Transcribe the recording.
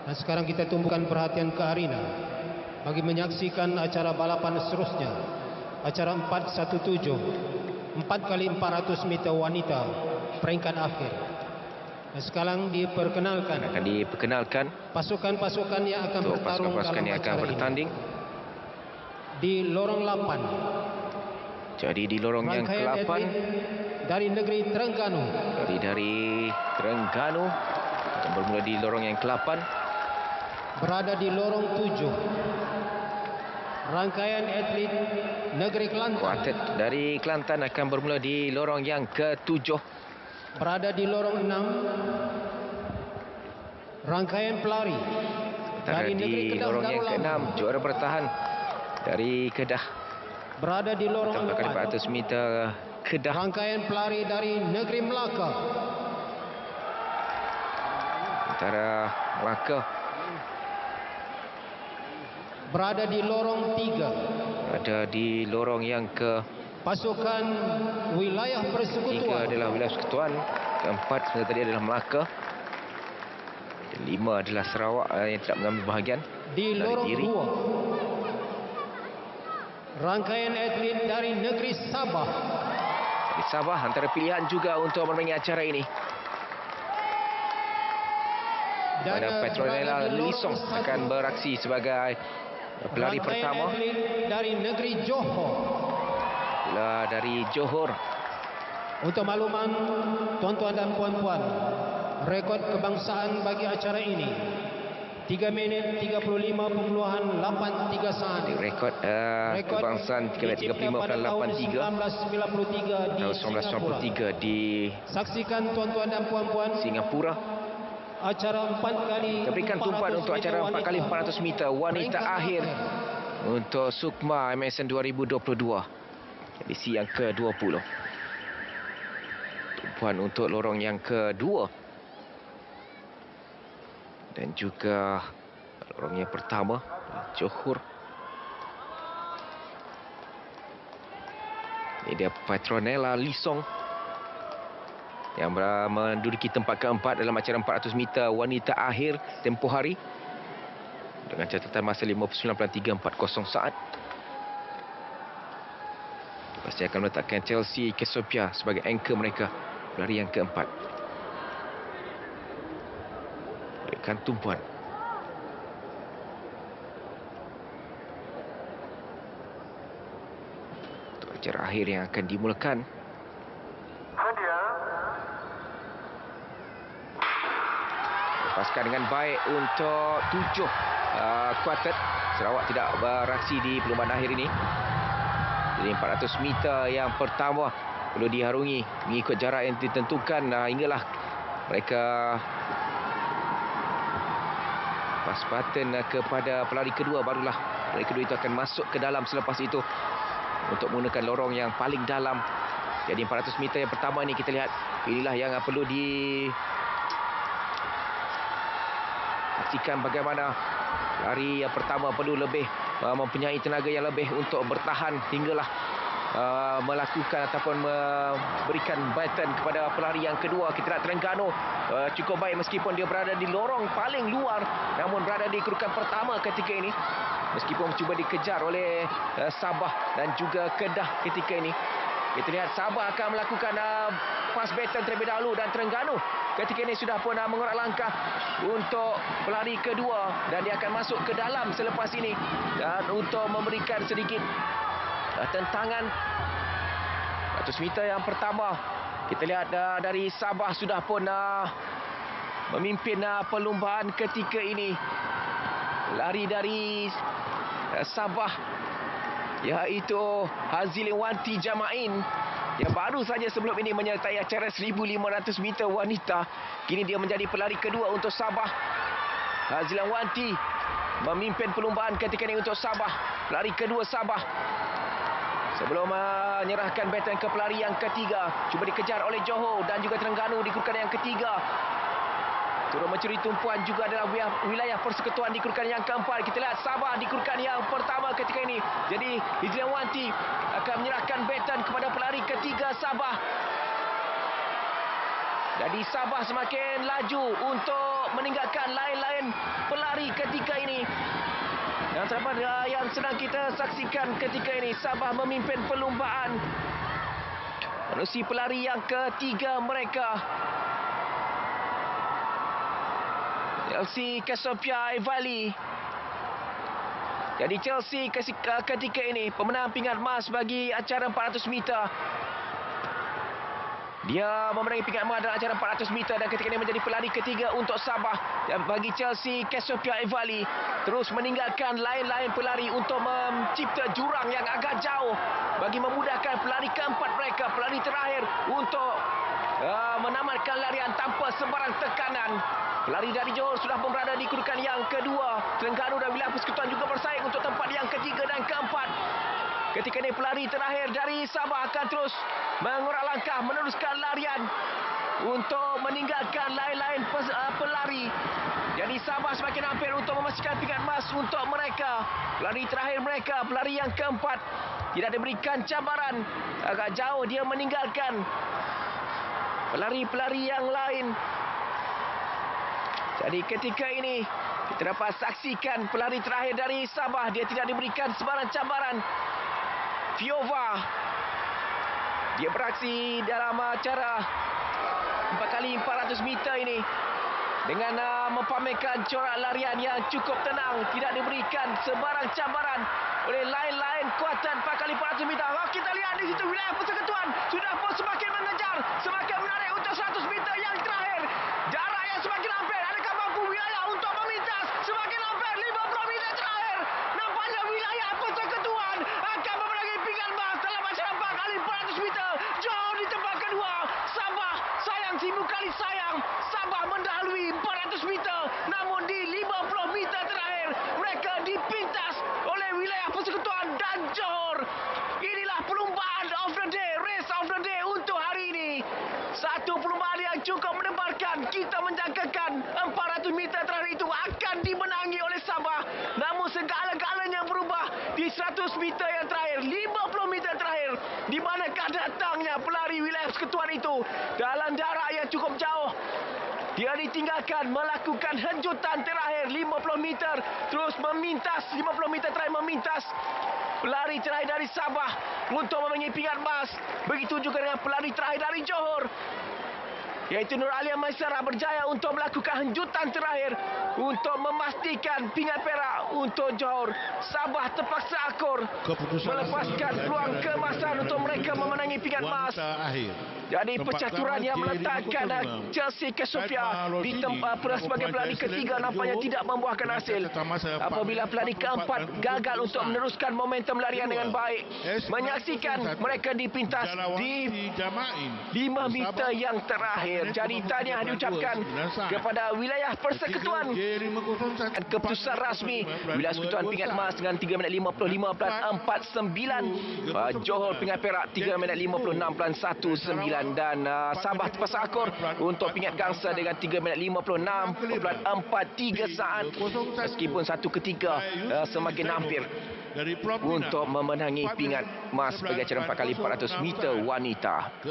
Dan sekarang kita tumpukan perhatian ke arena bagi menyaksikan acara balapan seterusnya, acara 417 4x400 meter wanita peringkat akhir. Dan sekarang akan diperkenalkan pasukan-pasukan yang akan bertarung dalam acara ini. Di lorong 8. Jadi di lorong yang ke-8 dari negeri Terengganu. Dari Terengganu akan bermula di lorong yang ke-8. Berada di lorong 7. Rangkaian atlet negeri Kelantan. Kuartet dari Kelantan akan bermula di lorong yang ke-7. Berada di lorong 6. Rangkaian pelari dari negeri Kedah lorong yang ke-6, juara bertahan dari Kedah. Berada di lorong 4x400 meter Kedah. Rangkaian pelari dari negeri Melaka. Antara Melaka. Berada di lorong 3. Ada di lorong yang ke pasukan wilayah persekutuan. 3 adalah wilayah persekutuan. Keempat sebenarnya tadi adalah Melaka. Dan 5 adalah Sarawak yang tidak mengambil bahagian. Di lorong 2. Rangkaian atlet dari negeri Sabah. Dari Sabah antara pilihan juga untuk memenangi acara ini. Pada Petronella Lisong akan beraksi sebagai pelari pertama. Dari negeri Johor. Dari Johor. Untuk makluman tuan-tuan dan puan-puan, rekod kebangsaan bagi acara ini 3 minit 35.83 saat. Rekod kebangsaan 3 minit 35.83 tahun 1993 saksikan tuan-tuan dan puan-puan Singapura. Acara 4x400 berikan tumpuan untuk acara 4x400 meter wanita akhir untuk Sukma MSN 2022 edisi yang ke-20. Tumpuan untuk lorong yang kedua dan juga lorong yang pertama Johor. Ini dia Petronella Lisong yang menduduki tempat keempat dalam acara 400 meter wanita akhir tempoh hari dengan catatan masa 59.340 saat. Pasti akan meletakkan Chelsea Kesopia sebagai anchor mereka pelari yang keempat. Berikan tumpuan. Untuk acara akhir yang akan dimulakan. Lepaskan dengan baik untuk 7 kuartet. Sarawak tidak beraksi di perlumbaan akhir ini. Jadi 400 meter yang pertama perlu diharungi mengikut jarak yang ditentukan hinggalah mereka pas button kepada pelari kedua, barulah pelari kedua itu akan masuk ke dalam selepas itu untuk menggunakan lorong yang paling dalam. Jadi 400 meter yang pertama ini kita lihat inilah yang perlu pastikan bagaimana pelari yang pertama perlu lebih mempunyai tenaga yang lebih untuk bertahan hinggalah melakukan ataupun memberikan baton kepada pelari yang kedua. Kita lihat Terengganu cukup baik meskipun dia berada di lorong paling luar, namun berada di kedudukan pertama ketika ini meskipun cuba dikejar oleh Sabah dan juga Kedah ketika ini. Kita lihat Sabah akan melakukan pass baton terlebih dahulu dan Terengganu ketika ini sudah pun mengorak langkah untuk pelari kedua dan dia akan masuk ke dalam selepas ini dan untuk memberikan sedikit tentangan 100 meter yang pertama. Kita lihat dari Sabah sudah pun memimpin perlumbaan ketika ini. Lari dari Sabah iaitu Hazilin Wanti Jamain yang baru saja sebelum ini menyertai acara 1,500 meter wanita. Kini dia menjadi pelari kedua untuk Sabah. Hazilin Wanti memimpin perlumbaan ketika ini untuk Sabah. Pelari kedua Sabah. Sebelum menyerahkan baton ke pelari yang ketiga. Cuba dikejar oleh Johor dan juga Terengganu di kedudukan yang ketiga. Turut mencuri tumpuan juga adalah wilayah persekutuan di kedudukan yang keempat. Kita lihat Sabah di kedudukan yang pertama ketika ini. Jadi Hazilin Wanti akan menyerahkan baton kepada pelari ketiga Sabah. Jadi Sabah semakin laju untuk untuk meninggalkan lain-lain pelari ketika ini. Dan terdapat yang sedang kita saksikan ketika ini, Sabah memimpin perlumbaan menerusi pelari yang ketiga mereka. Chelsea Cassiopeia Evali. Jadi Chelsea ketika ini pemenang pingat emas bagi acara 400 meter. Dia memenangi pingat emas dalam acara 400 meter dan ketika ini menjadi pelari ketiga untuk Sabah. Dan bagi Chelsea Cassiopeia Evali terus meninggalkan lain-lain pelari untuk mencipta jurang yang agak jauh bagi memudahkan pelari keempat mereka, pelari terakhir untuk menamatkan larian tanpa sebarang tekanan. Pelari dari Johor sudah berada di kedudukan yang kedua. Terengganu dan wilayah persekutuan juga bersaing untuk tempat yang ketiga dan keempat. Ketika ini pelari terakhir dari Sabah akan terus mengurak langkah meneruskan larian untuk meninggalkan lain-lain pelari. Jadi Sabah semakin hampir untuk memastikan pingat emas untuk mereka. Pelari terakhir mereka, pelari yang keempat, tidak diberikan cabaran. Agak jauh dia meninggalkan pelari-pelari yang lain. Jadi ketika ini kita dapat saksikan pelari terakhir dari Sabah. Dia tidak diberikan sebarang cabaran. Fiova. Dia beraksi dalam acara 4x400 meter ini dengan mempamerkan corak larian yang cukup tenang. Tidak diberikan sebarang cabaran oleh lain-lain kuatan 4x400 meter. Kita lihat di situ wilayah persekutuan sudah pun semakin mengejar, semakin menarik untuk 100 meter yang terakhir. Jarak yang semakin hampir. Adakah mampu wilayah untuk memintas? Semakin hampir 50 meter terakhir. Nampaknya wilayah persekutuan akan memenangi pingat emas dalam acara 4x400 meter. Johor di tempat kedua. Sabah sayang timu kali sayang. Sabah mendahului 400 meter. Namun di 50 meter terakhir mereka dipintas oleh wilayah persekutuan dan Johor. Inilah perlumbaan of the day, race of the day untuk hari ini. Satu perlumbaan yang cukup mendebarkan. Kita menjangkakan 400 meter terakhir itu akan dimenangi oleh Sabah. Namun segala-galanya berubah di 100 meter yang terakhir, 50 meter terakhir. Di manakah datangnya pelari wilayah persekutuan itu dalam jarak yang cukup jauh. Dia ditinggalkan melakukan henjutan terakhir 50 meter. Terus memintas 50 meter terakhir memintas pelari terakhir dari Sabah untuk memenangi pingat emas. Begitu juga dengan pelari terakhir dari Johor, iaitu Nur Alia Maisara berjaya untuk melakukan henjutan terakhir untuk memastikan pingat perak untuk Johor. Sabah terpaksa akur melepaskan peluang keemasan untuk mereka memenangi pingat emas. Jadi percaturan yang meletakkan Chelsea Cassiopeia di tempat sebagai pelari ketiga nampaknya tidak membuahkan hasil. Apabila pelari keempat gagal untuk meneruskan momentum larian dengan baik, menyaksikan mereka dipintas di 5 meter yang terakhir. Jadi tahniah diucapkan kepada wilayah persekutuan. Dan keputusan rasmi wilayah persekutuan pingat emas dengan 3 minit 55.49. Johor pingat perak 3 minit 56.19. Dan Sabah terpaksa akur untuk pingat gangsa dengan 3 minit 56.43 saat. Meskipun satu ketika semakin hampir untuk memenangi pingat emas bagi acara 4x400 meter wanita.